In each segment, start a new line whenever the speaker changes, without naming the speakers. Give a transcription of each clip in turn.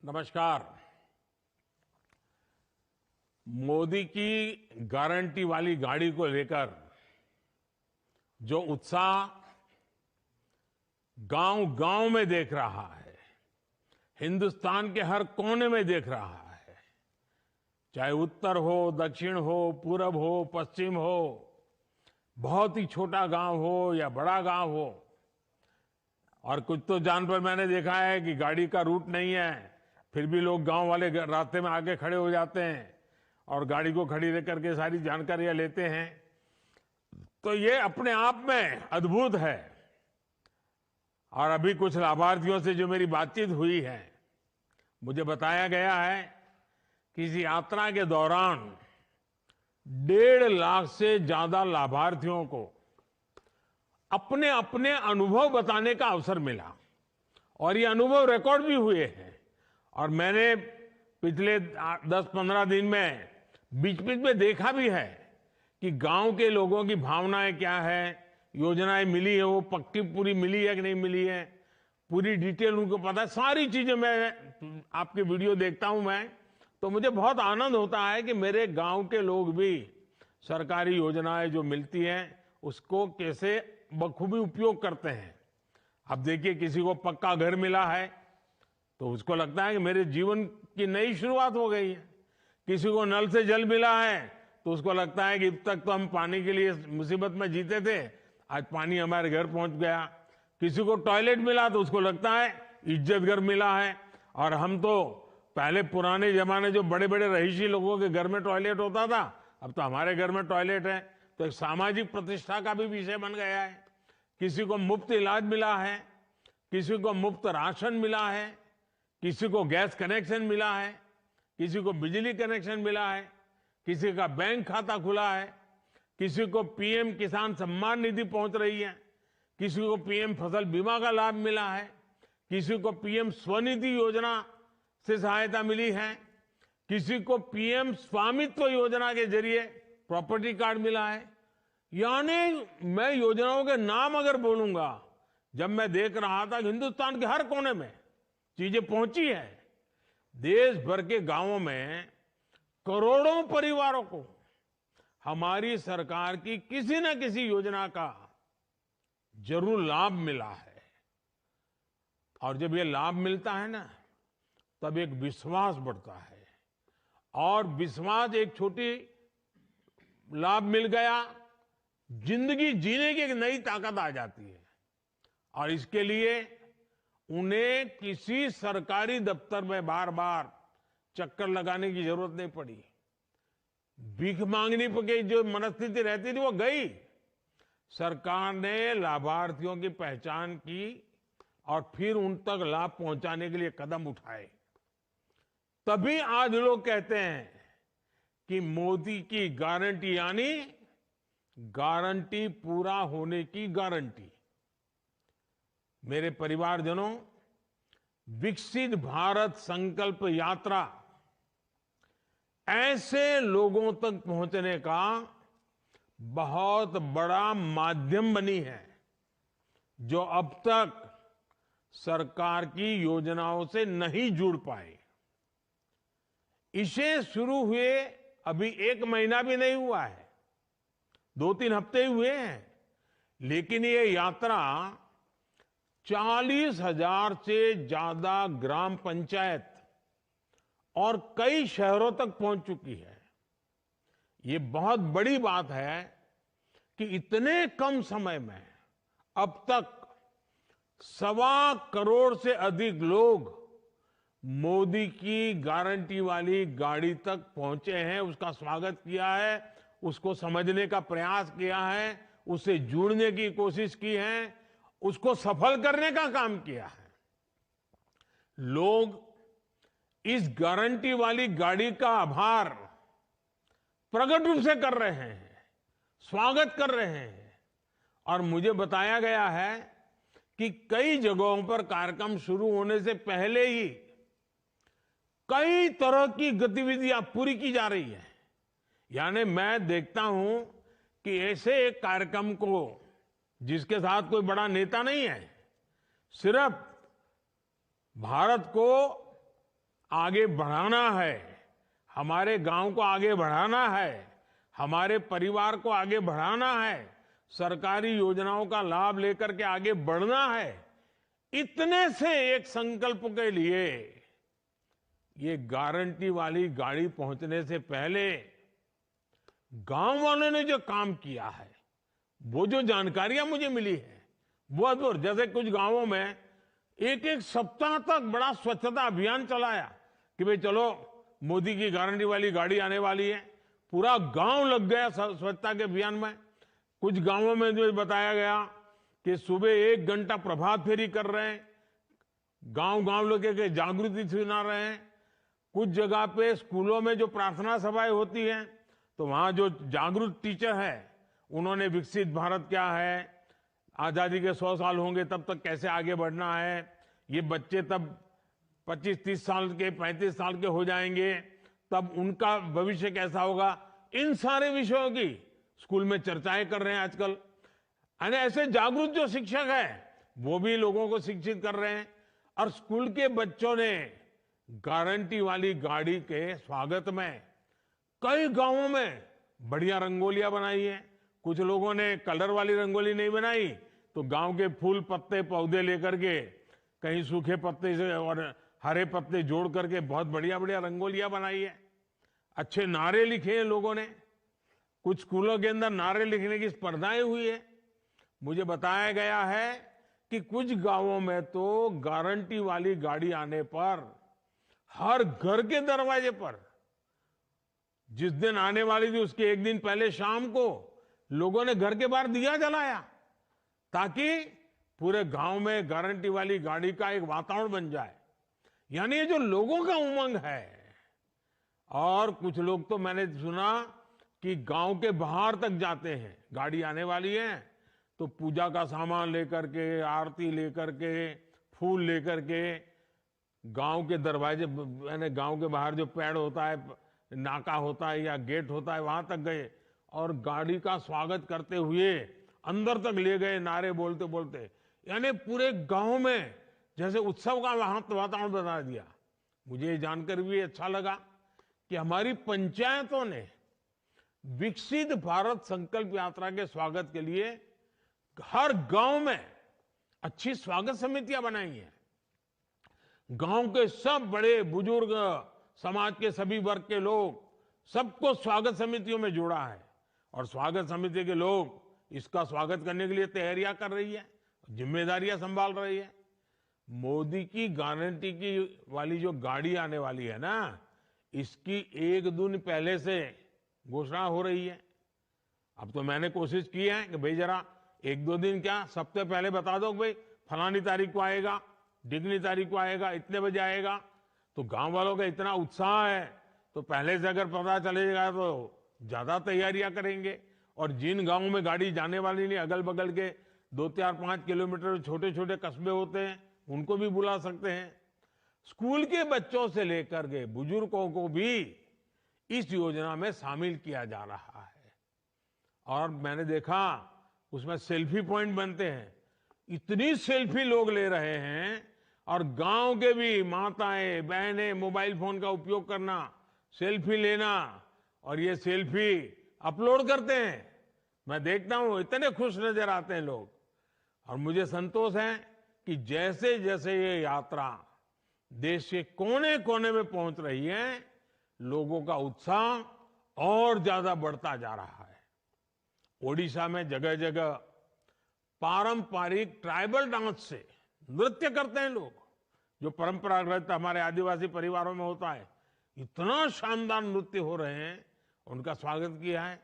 नमस्कार। मोदी की गारंटी वाली गाड़ी को लेकर जो उत्साह गांव-गांव में देख रहा है, हिंदुस्तान के हर कोने में देख रहा है, चाहे उत्तर हो, दक्षिण हो, पूरब हो, पश्चिम हो, बहुत ही छोटा गांव हो या बड़ा गांव हो, और कुछ तो जान पर मैंने देखा है कि गाड़ी का रूट नहीं है, फिर भी लोग गांव वाले रास्ते में आके खड़े हो जाते हैं और गाड़ी को खड़ी रख करके सारी जानकारियां लेते हैं। तो ये अपने आप में अद्भुत है। और अभी कुछ लाभार्थियों से जो मेरी बातचीत हुई है, मुझे बताया गया है कि इस यात्रा के दौरान 1.5 लाख से ज्यादा लाभार्थियों को अपने अपने अनुभव बताने का अवसर मिला और ये अनुभव रिकॉर्ड भी हुए हैं। और मैंने पिछले 10-15 दिन में बीच-बीच में देखा भी है कि गांव के लोगों की भावनाएं क्या है, योजनाएं मिली है वो पक्की पूरी मिली है कि नहीं मिली है, पूरी डिटेल उनको पता है। सारी चीजें मैं आपके वीडियो देखता हूं मैं, तो मुझे बहुत आनंद होता है कि मेरे गांव के लोग भी सरकारी योजनाएं जो मिलती हैं उसको कैसे बखूबी उपयोग करते हैं। अब देखिए, किसी को पक्का घर मिला है तो उसको लगता है कि मेरे जीवन की नई शुरुआत हो गई है। किसी को नल से जल मिला है तो उसको लगता है कि अब तक तो हम पानी के लिए मुसीबत में जीते थे, आज पानी हमारे घर पहुंच गया। किसी को टॉयलेट मिला तो उसको लगता है इज्जत घर मिला है। और हम तो पहले पुराने जमाने जो बड़े बड़े रहीशी लोगों के घर में टॉयलेट होता था, अब तो हमारे घर में टॉयलेट है, तो एक सामाजिक प्रतिष्ठा का भी विषय बन गया है। किसी को मुफ्त इलाज मिला है, किसी को मुफ्त राशन मिला है, किसी को गैस कनेक्शन मिला है, किसी को बिजली कनेक्शन मिला है, किसी का बैंक खाता खुला है, किसी को पीएम किसान सम्मान निधि पहुंच रही है, किसी को पीएम फसल बीमा का लाभ मिला है, किसी को पीएम स्वनिधि योजना से सहायता मिली है, किसी को पीएम स्वामित्व योजना के जरिए प्रॉपर्टी कार्ड मिला है। यानी मैं योजनाओं के नाम अगर बोलूंगा, जब मैं देख रहा था कि हिंदुस्तान के हर कोने में चीजें पहुंची है, देश भर के गांवों में करोड़ों परिवारों को हमारी सरकार की किसी न किसी योजना का जरूर लाभ मिला है। और जब ये लाभ मिलता है ना, तब एक विश्वास बढ़ता है, और विश्वास एक छोटी लाभ मिल गया, जिंदगी जीने की एक नई ताकत आ जाती है। और इसके लिए उन्हें किसी सरकारी दफ्तर में बार बार चक्कर लगाने की जरूरत नहीं पड़ी। भीख मांगनी की जो मनस्थिति रहती थी वो गई। सरकार ने लाभार्थियों की पहचान की और फिर उन तक लाभ पहुंचाने के लिए कदम उठाए। तभी आज लोग कहते हैं कि मोदी की गारंटी यानी गारंटी पूरा होने की गारंटी। मेरे परिवारजनों, विकसित भारत संकल्प यात्रा ऐसे लोगों तक पहुंचने का बहुत बड़ा माध्यम बनी है जो अब तक सरकार की योजनाओं से नहीं जुड़ पाए। इसे शुरू हुए अभी 1 महीना भी नहीं हुआ है, 2-3 हफ्ते ही हुए हैं, लेकिन ये यात्रा 40,000 से ज्यादा ग्राम पंचायत और कई शहरों तक पहुंच चुकी है। ये बहुत बड़ी बात है कि इतने कम समय में अब तक 1.25 करोड़ से अधिक लोग मोदी की गारंटी वाली गाड़ी तक पहुंचे हैं, उसका स्वागत किया है, उसको समझने का प्रयास किया है, उससे जुड़ने की कोशिश की है, उसको सफल करने का काम किया है। लोग इस गारंटी वाली गाड़ी का आभार प्रकट रूप से कर रहे हैं, स्वागत कर रहे हैं। और मुझे बताया गया है कि कई जगहों पर कार्यक्रम शुरू होने से पहले ही कई तरह की गतिविधियां पूरी की जा रही है। यानी मैं देखता हूं कि ऐसे एक कार्यक्रम को, जिसके साथ कोई बड़ा नेता नहीं है, सिर्फ भारत को आगे बढ़ाना है, हमारे गांव को आगे बढ़ाना है, हमारे परिवार को आगे बढ़ाना है, सरकारी योजनाओं का लाभ लेकर के आगे बढ़ना है, इतने से एक संकल्प के लिए ये गारंटी वाली गाड़ी पहुंचने से पहले गांव वालों ने जो काम किया है, वो जो जानकारियां मुझे मिली है, वो अद्भुत। जैसे कुछ गांवों में एक एक सप्ताह तक बड़ा स्वच्छता अभियान चलाया कि भाई चलो मोदी की गारंटी वाली गाड़ी आने वाली है, पूरा गांव लग गया स्वच्छता के अभियान में। कुछ गांवों में जो बताया गया कि सुबह 1 घंटा प्रभात फेरी कर रहे हैं, गांव गांव लोगों के जागृति सुना रहे हैं। कुछ जगह पे स्कूलों में जो प्रार्थना सभाएं होती हैं, तो वहां जो जागरूक टीचर है, उन्होंने विकसित भारत क्या है, आजादी के 100 साल होंगे तब तक कैसे आगे बढ़ना है, ये बच्चे तब 25-30 साल के 35 साल के हो जाएंगे, तब उनका भविष्य कैसा होगा, इन सारे विषयों की स्कूल में चर्चाएं कर रहे हैं आजकल। यानी ऐसे जागरूक जो शिक्षक है, वो भी लोगों को शिक्षित कर रहे हैं। और स्कूल के बच्चों ने गारंटी वाली गाड़ी के स्वागत में कई गांवों में बढ़िया रंगोलियां बनाई है। कुछ लोगों ने कलर वाली रंगोली नहीं बनाई, तो गांव के फूल पत्ते पौधे लेकर के, कहीं सूखे पत्ते से और हरे पत्ते जोड़ करके बहुत बढ़िया बढ़िया रंगोलियां बनाई है। अच्छे नारे लिखे हैं लोगों ने। कुछ स्कूलों के अंदर नारे लिखने की स्पर्धाएं हुई है। मुझे बताया गया है कि कुछ गांवों में तो गारंटी वाली गाड़ी आने पर हर घर के दरवाजे पर, जिस दिन आने वाली थी उसके 1 दिन पहले शाम को, लोगों ने घर के बाहर दिया जलाया, ताकि पूरे गांव में गारंटी वाली गाड़ी का एक वातावरण बन जाए। यानी ये जो लोगों का उमंग है। और कुछ लोग तो मैंने सुना कि गांव के बाहर तक जाते हैं, गाड़ी आने वाली है तो पूजा का सामान लेकर के, आरती लेकर के, फूल लेकर के गांव के दरवाजे, यानी गांव के बाहर जो पेड़ होता है, नाका होता है या गेट होता है, वहां तक गए और गाड़ी का स्वागत करते हुए अंदर तक ले गए, नारे बोलते बोलते। यानी पूरे गांव में जैसे उत्सव का वातावरण बना दिया। मुझे ये जानकर भी अच्छा लगा कि हमारी पंचायतों ने विकसित भारत संकल्प यात्रा के स्वागत के लिए हर गांव में अच्छी स्वागत समितियां बनाई हैं। गांव के सब बड़े बुजुर्ग, समाज के सभी वर्ग के लोग, सबको स्वागत समितियों में जोड़ा है। और स्वागत समिति के लोग इसका स्वागत करने के लिए तैयारियां कर रही है, जिम्मेदारियां संभाल रही है। मोदी की गारंटी की वाली जो गाड़ी आने वाली है ना, इसकी 1 दिन पहले से घोषणा हो रही है। अब तो मैंने कोशिश की है कि भाई जरा 1-2 दिन क्या, सप्ताह पहले बता दो कि भाई फलानी तारीख को आएगा, ढिगनी तारीख को आएगा, इतने बजे आएगा। तो गांव वालों का इतना उत्साह है, तो पहले से अगर पता चलेगा तो ज्यादा तैयारियां करेंगे। और जिन गांवों में गाड़ी जाने वाली नहीं, अगल बगल के 2, 4, 5 किलोमीटर छोटे छोटे कस्बे होते हैं, उनको भी बुला सकते हैं। स्कूल के बच्चों से लेकर के बुजुर्गों को भी इस योजना में शामिल किया जा रहा है। और मैंने देखा उसमें सेल्फी पॉइंट बनते हैं, इतनी सेल्फी लोग ले रहे हैं। और गांव के भी माताएं बहनें मोबाइल फोन का उपयोग करना, सेल्फी लेना, और ये सेल्फी अपलोड करते हैं। मैं देखता हूं इतने खुश नजर आते हैं लोग। और मुझे संतोष है कि जैसे जैसे ये यात्रा देश के कोने कोने में पहुंच रही है, लोगों का उत्साह और ज्यादा बढ़ता जा रहा है। ओडिशा में जगह जगह पारंपरिक ट्राइबल डांस से नृत्य करते हैं लोग, जो परंपरागत हमारे आदिवासी परिवारों में होता है। इतना शानदार नृत्य हो रहे हैं, उनका स्वागत किया है।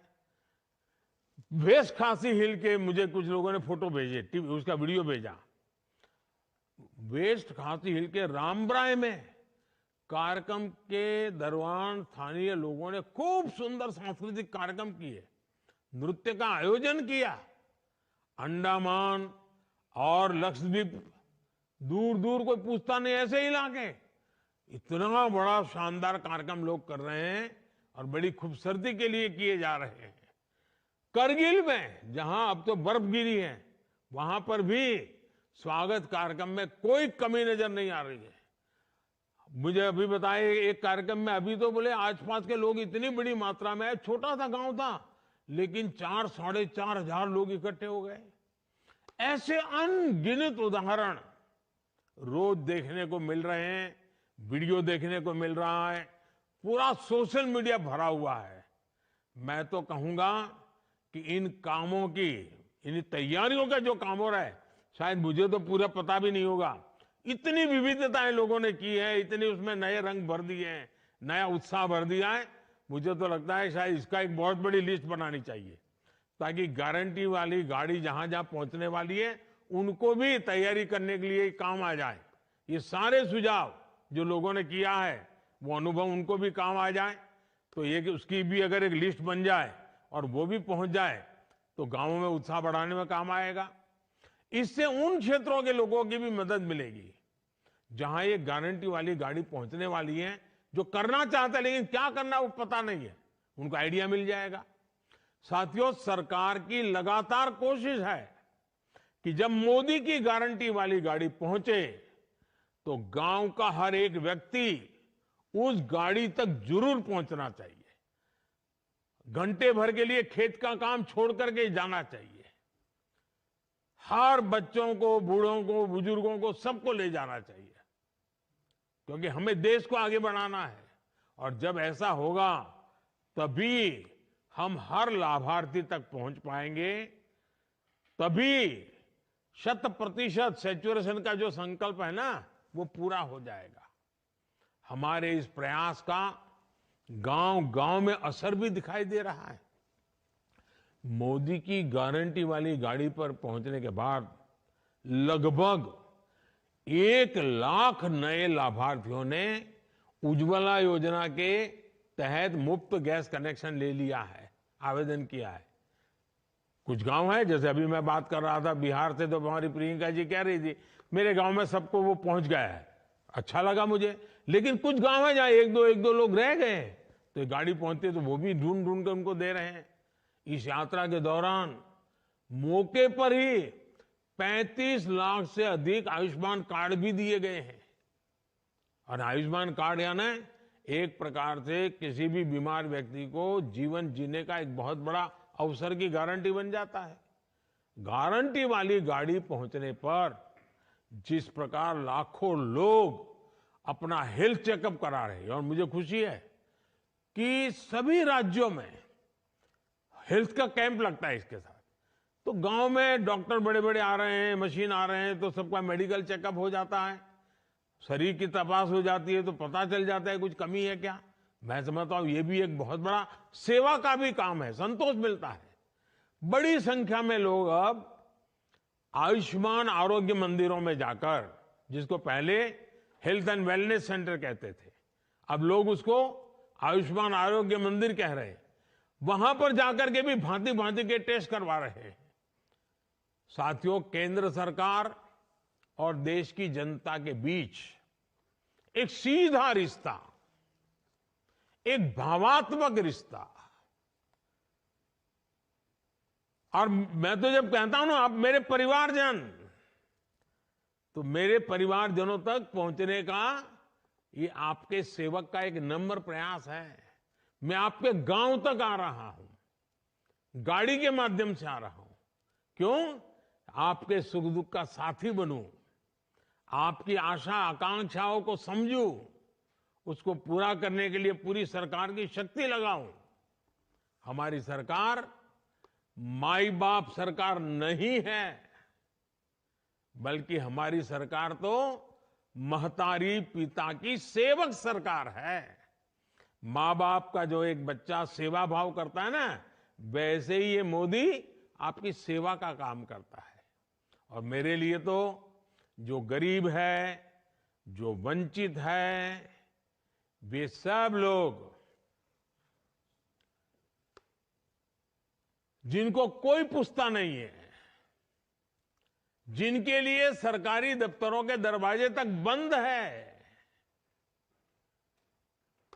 वेस्ट खासी हिल के मुझे कुछ लोगों ने फोटो भेजे, उसका वीडियो भेजा। वेस्ट खासी हिल के रामब्राय में कार्यक्रम के दौरान स्थानीय लोगों ने खूब सुंदर सांस्कृतिक कार्यक्रम किए, नृत्य का आयोजन किया। अंडमान और लक्षद्वीप, दूर दूर कोई पूछता नहीं, ऐसे ही इलाके, इतना बड़ा शानदार कार्यक्रम लोग कर रहे हैं और बड़ी खूबसूरती के लिए किए जा रहे हैं। करगिल में जहां अब तो बर्फ गिरी है, वहां पर भी स्वागत कार्यक्रम में कोई कमी नजर नहीं आ रही है। मुझे अभी बताए एक कार्यक्रम में, अभी तो बोले आसपास के लोग इतनी बड़ी मात्रा में, छोटा सा गांव था लेकिन 4-4.5 हजार लोग इकट्ठे हो गए। ऐसे अनगिनत उदाहरण रोज देखने को मिल रहे हैं, वीडियो देखने को मिल रहा है, पूरा सोशल मीडिया भरा हुआ है। मैं तो कहूंगा कि इन कामों की, इन तैयारियों का जो काम हो रहा है, शायद मुझे तो पूरा पता भी नहीं होगा। इतनी विविधताएं लोगों ने की है, इतने उसमें नए रंग भर दिए हैं, नया उत्साह भर दिया है। मुझे तो लगता है शायद इसका एक बहुत बड़ी लिस्ट बनानी चाहिए, ताकि गारंटी वाली गाड़ी जहां जहां पहुंचने वाली है उनको भी तैयारी करने के लिए काम आ जाए। ये सारे सुझाव जो लोगों ने किया है, वो अनुभव उनको भी काम आ जाए। तो ये कि उसकी भी अगर एक लिस्ट बन जाए और वो भी पहुंच जाए तो गांवों में उत्साह बढ़ाने में काम आएगा। इससे उन क्षेत्रों के लोगों की भी मदद मिलेगी जहां ये गारंटी वाली गाड़ी पहुंचने वाली है, जो करना चाहते हैं लेकिन क्या करना वो पता नहीं है, उनको आइडिया मिल जाएगा। साथियों, सरकार की लगातार कोशिश है कि जब मोदी की गारंटी वाली गाड़ी पहुंचे तो गांव का हर एक व्यक्ति उस गाड़ी तक जरूर पहुंचना चाहिए। घंटे भर के लिए खेत का काम छोड़ करके जाना चाहिए। हर बच्चों को, बूढ़ों को, बुजुर्गों को, सबको ले जाना चाहिए, क्योंकि हमें देश को आगे बढ़ाना है। और जब ऐसा होगा तभी हम हर लाभार्थी तक पहुंच पाएंगे, तभी 100% सैचुरेशन का जो संकल्प है ना, वो पूरा हो जाएगा। हमारे इस प्रयास का गांव गांव में असर भी दिखाई दे रहा है। मोदी की गारंटी वाली गाड़ी पर पहुंचने के बाद लगभग 1 लाख नए लाभार्थियों ने उज्ज्वला योजना के तहत मुफ्त गैस कनेक्शन ले लिया है, आवेदन किया है। कुछ गांव है, जैसे अभी मैं बात कर रहा था बिहार से, तो हमारी प्रियंका जी कह रही थी मेरे गांव में सबको वो पहुंच गया है। अच्छा लगा मुझे। लेकिन कुछ गांव है जहां एक दो लोग रह गए, तो गाड़ी पहुंचती है तो वो भी ढूंढ ढूंढ कर उनको दे रहे हैं। इस यात्रा के दौरान मौके पर ही 35 लाख से अधिक आयुष्मान कार्ड भी दिए गए हैं। और आयुष्मान कार्ड यानी एक प्रकार से किसी भी बीमार व्यक्ति को जीवन जीने का एक बहुत बड़ा अवसर की गारंटी बन जाता है। गारंटी वाली गाड़ी पहुंचने पर जिस प्रकार लाखों लोग अपना हेल्थ चेकअप करा रहे हैं, और मुझे खुशी है कि सभी राज्यों में हेल्थ का कैंप लगता है इसके साथ। तो गांव में डॉक्टर बड़े बड़े आ रहे हैं, मशीन आ रहे हैं, तो सबका मेडिकल चेकअप हो जाता है, शरीर की तपास हो जाती है, तो पता चल जाता है कुछ कमी है क्या। मैं समझता हूं ये भी एक बहुत बड़ा सेवा का भी काम है, संतोष मिलता है। बड़ी संख्या में लोग अब आयुष्मान आरोग्य मंदिरों में जाकर, जिसको पहले हेल्थ एंड वेलनेस सेंटर कहते थे, अब लोग उसको आयुष्मान आरोग्य मंदिर कह रहे हैं, वहां पर जाकर के भी भांति भांति के टेस्ट करवा रहे हैं। साथियों, केंद्र सरकार और देश की जनता के बीच एक सीधा रिश्ता, एक भावात्मक रिश्ता। और मैं तो जब कहता हूं ना आप मेरे परिवारजन, तो मेरे परिवारजनों तक पहुंचने का ये आपके सेवक का एक नम्र प्रयास है। मैं आपके गांव तक आ रहा हूं, गाड़ी के माध्यम से आ रहा हूं। क्यों? आपके सुख दुख का साथी बनूं, आपकी आशा आकांक्षाओं को समझूं, उसको पूरा करने के लिए पूरी सरकार की शक्ति लगाऊं। हमारी सरकार माई बाप सरकार नहीं है, बल्कि हमारी सरकार तो महतारी पिता की सेवक सरकार है। माँ बाप का जो एक बच्चा सेवा भाव करता है ना, वैसे ही ये मोदी आपकी सेवा का काम करता है। और मेरे लिए तो जो गरीब है, जो वंचित है, वे सब लोग जिनको कोई पूछता नहीं है, जिनके लिए सरकारी दफ्तरों के दरवाजे तक बंद है,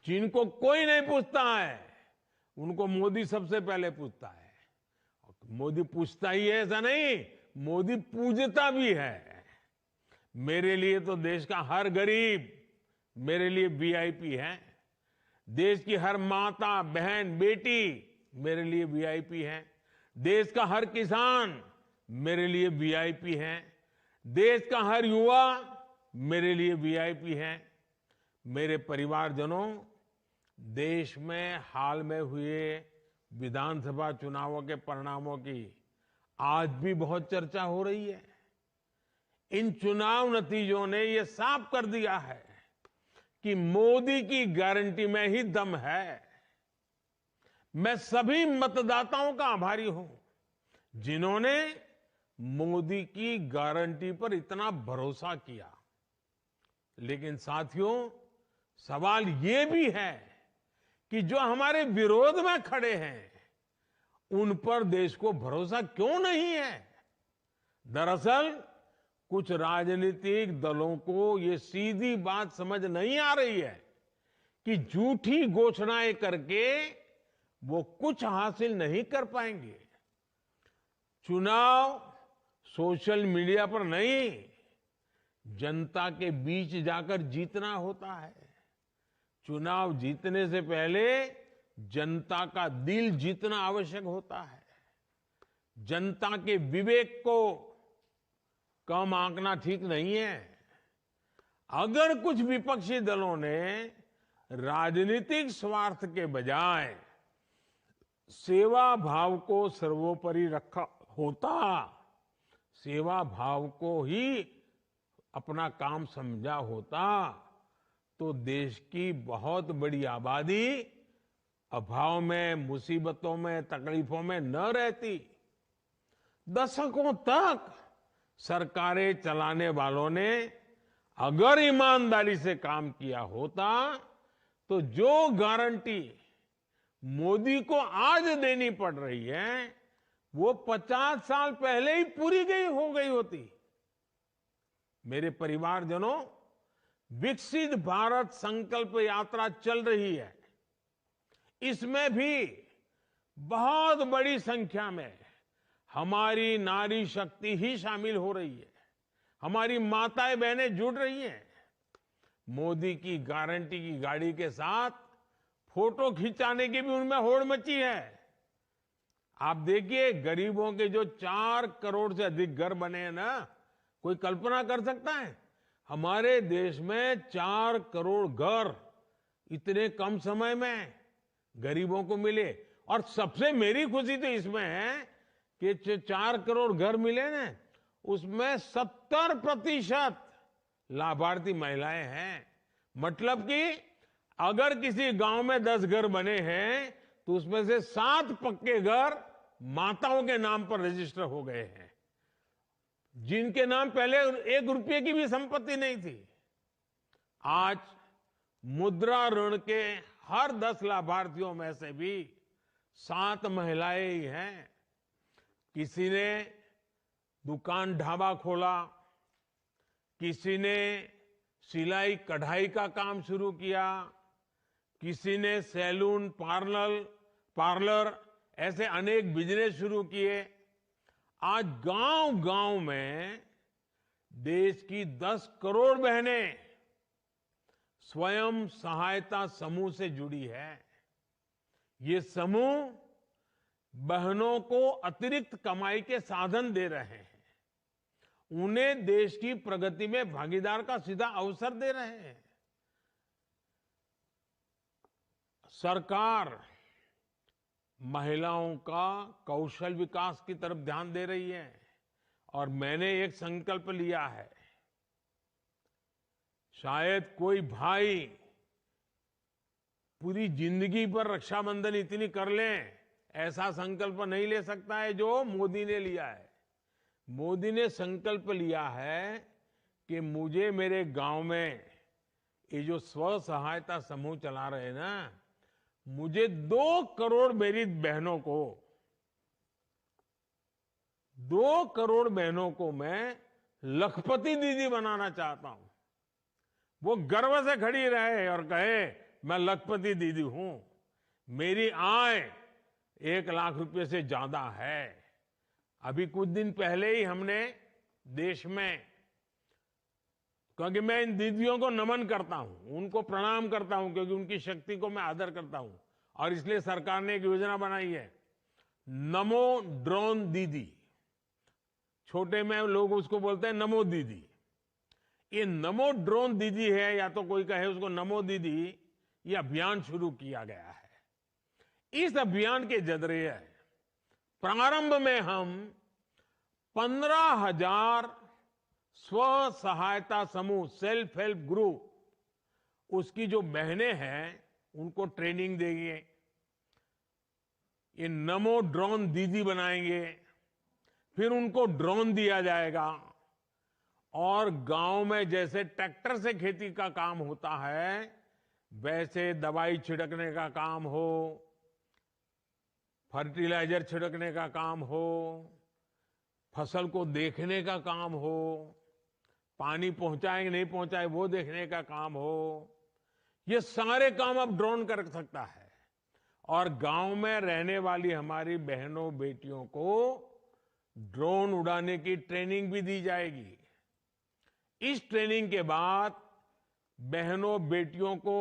जिनको कोई नहीं पूछता है, उनको मोदी सबसे पहले पूछता है। मोदी पूछता ही है ऐसा नहीं, मोदी पूजता भी है। मेरे लिए तो देश का हर गरीब, मेरे लिए वीआईपी हैं। देश की हर माता, बहन, बेटी मेरे लिए वीआईपी हैं। देश का हर किसान मेरे लिए वीआईपी हैं। देश का हर युवा मेरे लिए वीआईपी है। मेरे परिवारजनों, देश में हाल में हुए विधानसभा चुनावों के परिणामों की आज भी बहुत चर्चा हो रही है। इन चुनाव नतीजों ने ये साफ कर दिया है कि मोदी की गारंटी में ही दम है। मैं सभी मतदाताओं का आभारी हूं जिन्होंने मोदी की गारंटी पर इतना भरोसा किया। लेकिन साथियों, सवाल ये भी है कि जो हमारे विरोध में खड़े हैं उन पर देश को भरोसा क्यों नहीं है। दरअसल कुछ राजनीतिक दलों को ये सीधी बात समझ नहीं आ रही है कि झूठी घोषणाएं करके वो कुछ हासिल नहीं कर पाएंगे। चुनाव सोशल मीडिया पर नहीं, जनता के बीच जाकर जीतना होता है। चुनाव जीतने से पहले जनता का दिल जीतना आवश्यक होता है। जनता के विवेक को कम आंकना ठीक नहीं है। अगर कुछ विपक्षी दलों ने राजनीतिक स्वार्थ के बजाय सेवा भाव को सर्वोपरि रखा होता, सेवा भाव को ही अपना काम समझा होता, तो देश की बहुत बड़ी आबादी अभाव में, मुसीबतों में, तकलीफों में न रहती। दशकों तक सरकारें चलाने वालों ने अगर ईमानदारी से काम किया होता तो जो गारंटी मोदी को आज देनी पड़ रही है वो 50 साल पहले ही पूरी हो गई होती। मेरे परिवारजनों, विकसित भारत संकल्प यात्रा चल रही है। इसमें भी बहुत बड़ी संख्या में हमारी नारी शक्ति ही शामिल हो रही है। हमारी माताएं बहनें जुड़ रही हैं। मोदी की गारंटी की गाड़ी के साथ फोटो खिंचाने की भी उनमें होड़ मची है। आप देखिए, गरीबों के जो 4 करोड़ से अधिक घर बने हैं ना, कोई कल्पना कर सकता है हमारे देश में 4 करोड़ घर इतने कम समय में गरीबों को मिले। और सबसे मेरी खुशी तो इसमें है कि 4 करोड़ घर मिले ना, उसमें 70% लाभार्थी महिलाएं हैं। मतलब कि अगर किसी गांव में 10 घर बने हैं तो उसमें से 7 पक्के घर माताओं के नाम पर रजिस्टर हो गए हैं, जिनके नाम पहले 1 रुपये की भी संपत्ति नहीं थी। आज मुद्रा ऋण के हर 10 लाभार्थियों में से भी 7 महिलाएं ही हैं। किसी ने दुकान ढाबा खोला, किसी ने सिलाई कढ़ाई का काम शुरू किया, किसी ने सैलून, पार्लर ऐसे अनेक बिजनेस शुरू किए। आज गांव-गांव में देश की 10 करोड़ बहनें स्वयं सहायता समूह से जुड़ी है। ये समूह बहनों को अतिरिक्त कमाई के साधन दे रहे हैं, उन्हें देश की प्रगति में भागीदार का सीधा अवसर दे रहे हैं। सरकार महिलाओं का कौशल विकास की तरफ ध्यान दे रही है और मैंने एक संकल्प लिया है। शायद कोई भाई पूरी जिंदगी पर रक्षाबंधन इतनी कर लें, ऐसा संकल्प नहीं ले सकता है जो मोदी ने लिया है। मोदी ने संकल्प लिया है कि मुझे मेरे गांव में ये जो स्व सहायता समूह चला रहे हैं ना, मुझे 2 करोड़ मेरी बहनों को 2 करोड़ बहनों को मैं लखपति दीदी बनाना चाहता हूं। वो गर्व से खड़ी रहे और कहे मैं लखपति दीदी हूं, मेरी आय 1 लाख रुपए से ज्यादा है। अभी कुछ दिन पहले ही हमने देश में क्योंकि मैं इन दीदियों को नमन करता हूं, उनको प्रणाम करता हूं, क्योंकि उनकी शक्ति को मैं आदर करता हूं। और इसलिए सरकार ने एक योजना बनाई है, नमो ड्रोन दीदी। छोटे में लोग उसको बोलते हैं नमो दीदी। ये नमो ड्रोन दीदी है, या तो कोई कहे उसको नमो दीदी, ये अभियान शुरू किया गया है। इस अभियान के जरिए प्रारंभ में हम 15,000 स्व सहायता समूह, सेल्फ हेल्प ग्रुप, उसकी जो बहनें हैं उनको ट्रेनिंग देंगे। ये नमो ड्रोन दीदी बनाएंगे, फिर उनको ड्रोन दिया जाएगा और गांव में जैसे ट्रैक्टर से खेती का काम होता है, वैसे दवाई छिड़कने का काम हो, फर्टिलाइजर छिड़कने का काम हो, फसल को देखने का काम हो, पानी पहुंचाए नहीं पहुंचाए वो देखने का काम हो, ये सारे काम अब ड्रोन कर सकता है। और गांव में रहने वाली हमारी बहनों बेटियों को ड्रोन उड़ाने की ट्रेनिंग भी दी जाएगी। इस ट्रेनिंग के बाद बहनों बेटियों को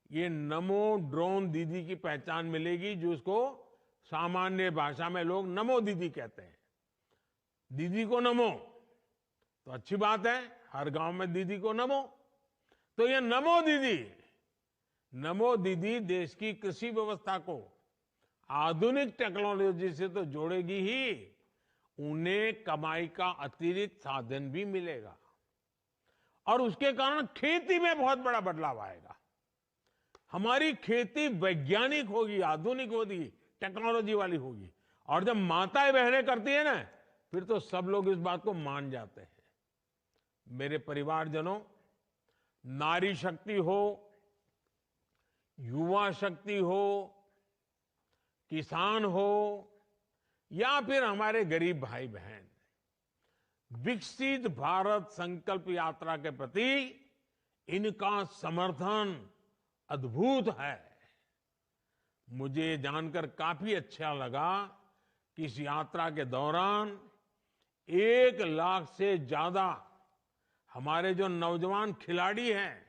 ये नमो ड्रोन दीदी की पहचान मिलेगी, जो उसको सामान्य भाषा में लोग नमो दीदी कहते हैं। दीदी को नमो तो अच्छी बात है, हर गांव में दीदी को नमो। तो ये नमो दीदी देश की कृषि व्यवस्था को आधुनिक टेक्नोलॉजी से तो जोड़ेगी ही, उन्हें कमाई का अतिरिक्त साधन भी मिलेगा और उसके कारण खेती में बहुत बड़ा बदलाव आएगा। हमारी खेती वैज्ञानिक होगी, आधुनिक होगी, टेक्नोलॉजी वाली होगी। और जब माताएं बहनें करती है ना, फिर तो सब लोग इस बात को मान जाते हैं। मेरे परिवारजनों, नारी शक्ति हो, युवा शक्ति हो, किसान हो या फिर हमारे गरीब भाई बहन, विकसित भारत संकल्प यात्रा के प्रति इनका समर्थन अद्भुत है। मुझे जानकर काफी अच्छा लगा कि इस यात्रा के दौरान 1 लाख से ज्यादा हमारे जो नौजवान खिलाड़ी हैं,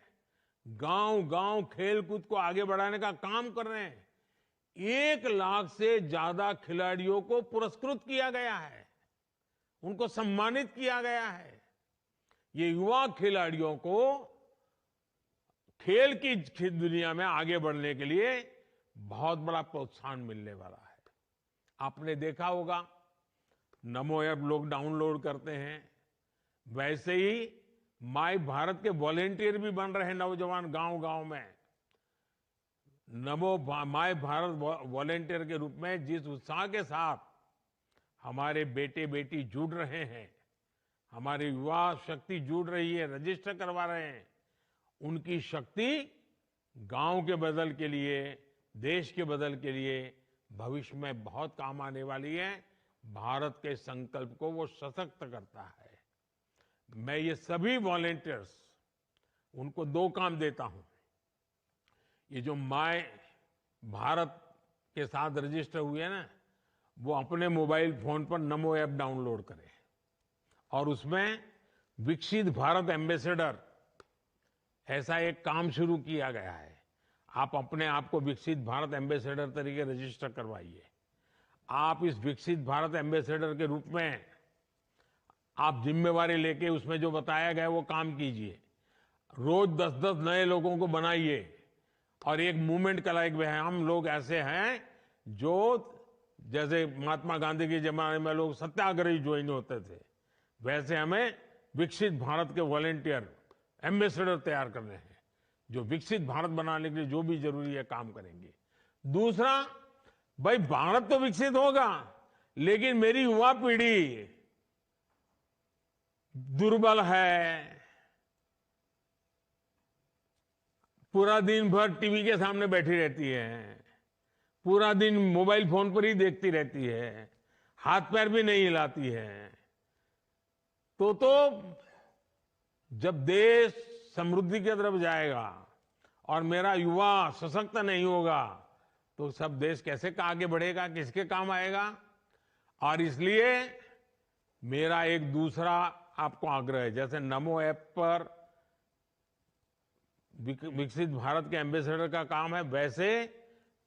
गांव-गांव खेलकूद को आगे बढ़ाने का काम कर रहे हैं। 1 लाख से ज्यादा खिलाड़ियों को पुरस्कृत किया गया है, उनको सम्मानित किया गया है। ये युवा खिलाड़ियों को खेल की दुनिया में आगे बढ़ने के लिए बहुत बड़ा प्रोत्साहन मिलने वाला है। आपने देखा होगा, नमो ऐप लोग डाउनलोड करते हैं, वैसे ही माय भारत के वॉलेंटियर भी बन रहे हैं नौजवान गांव-गांव में। नमो माय भारत वॉलेंटियर के रूप में जिस उत्साह के साथ हमारे बेटे बेटी जुड़ रहे हैं, हमारी युवा शक्ति जुड़ रही है, रजिस्टर करवा रहे हैं, उनकी शक्ति गांव के बदल के लिए, देश के बदल के लिए भविष्य में बहुत काम आने वाली है। भारत के संकल्प को वो सशक्त करता है। मैं ये सभी वॉलेंटियर्स, उनको 2 काम देता हूं। ये जो माय भारत के साथ रजिस्टर हुए हैं ना, वो अपने मोबाइल फोन पर नमो ऐप डाउनलोड करें और उसमें विकसित भारत एम्बेसडर, ऐसा एक काम शुरू किया गया है। आप अपने आप को विकसित भारत एम्बेसडर तरीके रजिस्टर करवाइए। आप इस विकसित भारत एम्बेसडर के रूप में आप जिम्मेवारी लेके उसमें जो बताया गया वो काम कीजिए। रोज 10-10 नए लोगों को बनाइए और एक मूवमेंट चलाइए। हम लोग ऐसे हैं जो, जैसे महात्मा गांधी के जमाने में लोग सत्याग्रही ज्वाइन होते थे, वैसे हमें विकसित भारत के वॉलेंटियर, एम्बेसडर तैयार करने हैं, जो विकसित भारत बनाने के लिए जो भी जरूरी है काम करेंगे। दूसरा, भाई भारत तो विकसित होगा, लेकिन मेरी युवा पीढ़ी दुर्बल है, पूरा दिन भर टीवी के सामने बैठी रहती है, पूरा दिन मोबाइल फोन पर ही देखती रहती है, हाथ पैर भी नहीं हिलाती है। तो जब देश समृद्धि की तरफ जाएगा और मेरा युवा सशक्त नहीं होगा, तो सब देश कैसे आगे बढ़ेगा, किसके काम आएगा। और इसलिए मेरा एक दूसरा आपको आग्रह है, जैसे नमो ऐप पर विकसित भारत के एम्बेसडर का काम है, वैसे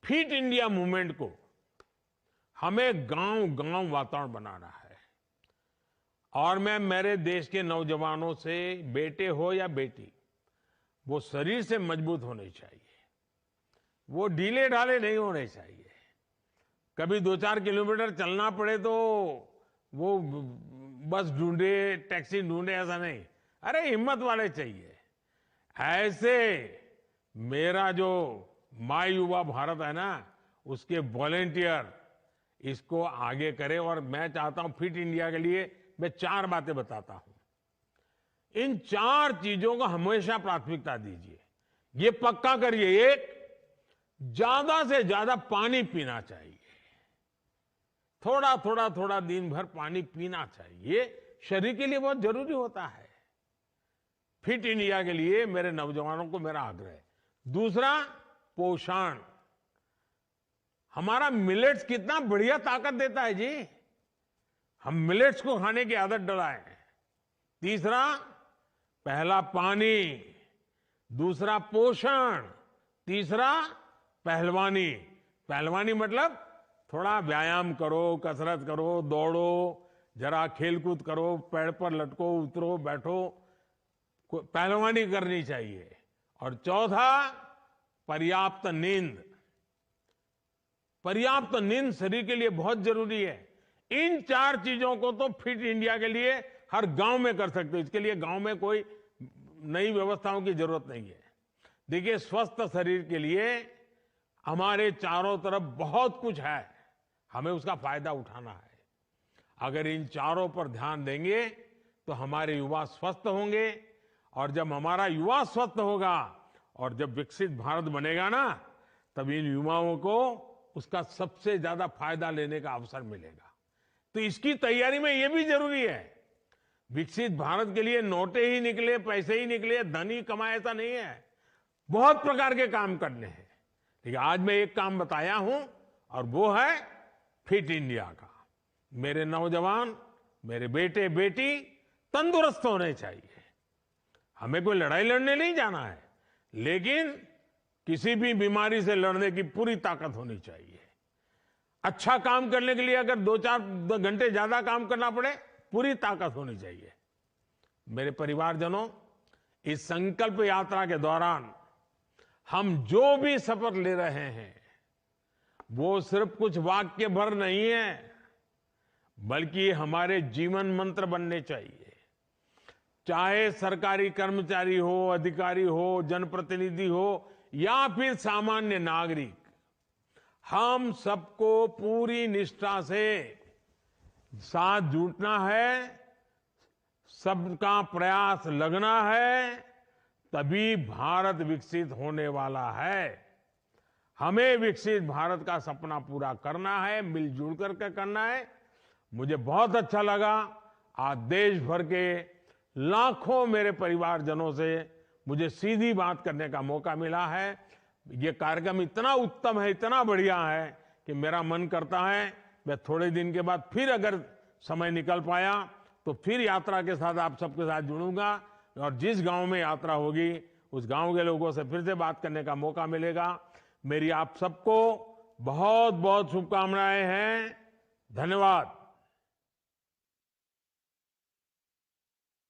फिट इंडिया मूवमेंट को हमें गांव गांव वातावरण बनाना है। और मैं मेरे देश के नौजवानों से, बेटे हो या बेटी, वो शरीर से मजबूत होने चाहिए, वो ढीले ढाले नहीं होने चाहिए। कभी 2-4 किलोमीटर चलना पड़े तो वो बस ढूंढे, टैक्सी ढूंढे, ऐसा नहीं। अरे हिम्मत वाले चाहिए। ऐसे मेरा जो माय युवा भारत है ना, उसके वॉलेंटियर इसको आगे करे। और मैं चाहता हूं फिट इंडिया के लिए मैं 4 बातें बताता हूं। इन 4 चीजों को हमेशा प्राथमिकता दीजिए। ये पक्का करिए, एक, ज्यादा से ज्यादा पानी पीना चाहिए। थोड़ा दिन भर पानी पीना चाहिए, शरीर के लिए बहुत जरूरी होता है। फिट इंडिया के लिए मेरे नौजवानों को मेरा आग्रह है। दूसरा, पोषण। हमारा मिलेट्स कितना बढ़िया ताकत देता है जी, हम मिलेट्स को खाने की आदत डलाएं। तीसरा, पहला पानी, दूसरा पोषण, तीसरा पहलवानी। पहलवानी मतलब थोड़ा व्यायाम करो, कसरत करो, दौड़ो, जरा खेलकूद करो, पेड़ पर लटको, उतरो, बैठो, पहलवानी करनी चाहिए। और चौथा, पर्याप्त नींद। पर्याप्त नींद शरीर के लिए बहुत जरूरी है। इन 4 चीजों को तो फिट इंडिया के लिए हर गांव में कर सकते हो। इसके लिए गांव में कोई नई व्यवस्थाओं की जरूरत नहीं है। देखिए, स्वस्थ शरीर के लिए हमारे चारों तरफ बहुत कुछ है, हमें उसका फायदा उठाना है। अगर इन चारों पर ध्यान देंगे तो हमारे युवा स्वस्थ होंगे। और जब हमारा युवा स्वस्थ होगा और जब विकसित भारत बनेगा ना, तब इन युवाओं को उसका सबसे ज्यादा फायदा लेने का अवसर मिलेगा। तो इसकी तैयारी में यह भी जरूरी है। विकसित भारत के लिए नोटें ही निकले, पैसे ही निकले, धन ही कमाए, ऐसा नहीं है। बहुत प्रकार के काम करने हैं। लेकिन आज मैं एक काम बताया हूं, और वो है फिट इंडिया का। मेरे नौजवान, मेरे बेटे बेटी तंदुरुस्त होने चाहिए। हमें कोई लड़ाई लड़ने नहीं जाना है, लेकिन किसी भी बीमारी से लड़ने की पूरी ताकत होनी चाहिए। अच्छा काम करने के लिए अगर 2-4 घंटे ज्यादा काम करना पड़े, पूरी ताकत होनी चाहिए। मेरे परिवारजनों, इस संकल्प यात्रा के दौरान हम जो भी शपथ ले रहे हैं, वो सिर्फ कुछ वाक्य भर नहीं है, बल्कि हमारे जीवन मंत्र बनने चाहिए। चाहे सरकारी कर्मचारी हो, अधिकारी हो, जनप्रतिनिधि हो या फिर सामान्य नागरिक, हम सबको पूरी निष्ठा से साथ जुटना है, सबका प्रयास लगना है, तभी भारत विकसित होने वाला है। हमें विकसित भारत का सपना पूरा करना है, मिलजुल करके करना है। मुझे बहुत अच्छा लगा, आज देश भर के लाखों मेरे परिवारजनों से मुझे सीधी बात करने का मौका मिला है। ये कार्यक्रम इतना उत्तम है, इतना बढ़िया है कि मेरा मन करता है मैं थोड़े दिन के बाद फिर अगर समय निकल पाया तो फिर यात्रा के साथ आप सबके साथ जुड़ूंगा, और जिस गांव में यात्रा होगी उस गांव के लोगों से फिर से बात करने का मौका मिलेगा। मेरी आप सबको बहुत बहुत शुभकामनाएं हैं। धन्यवाद।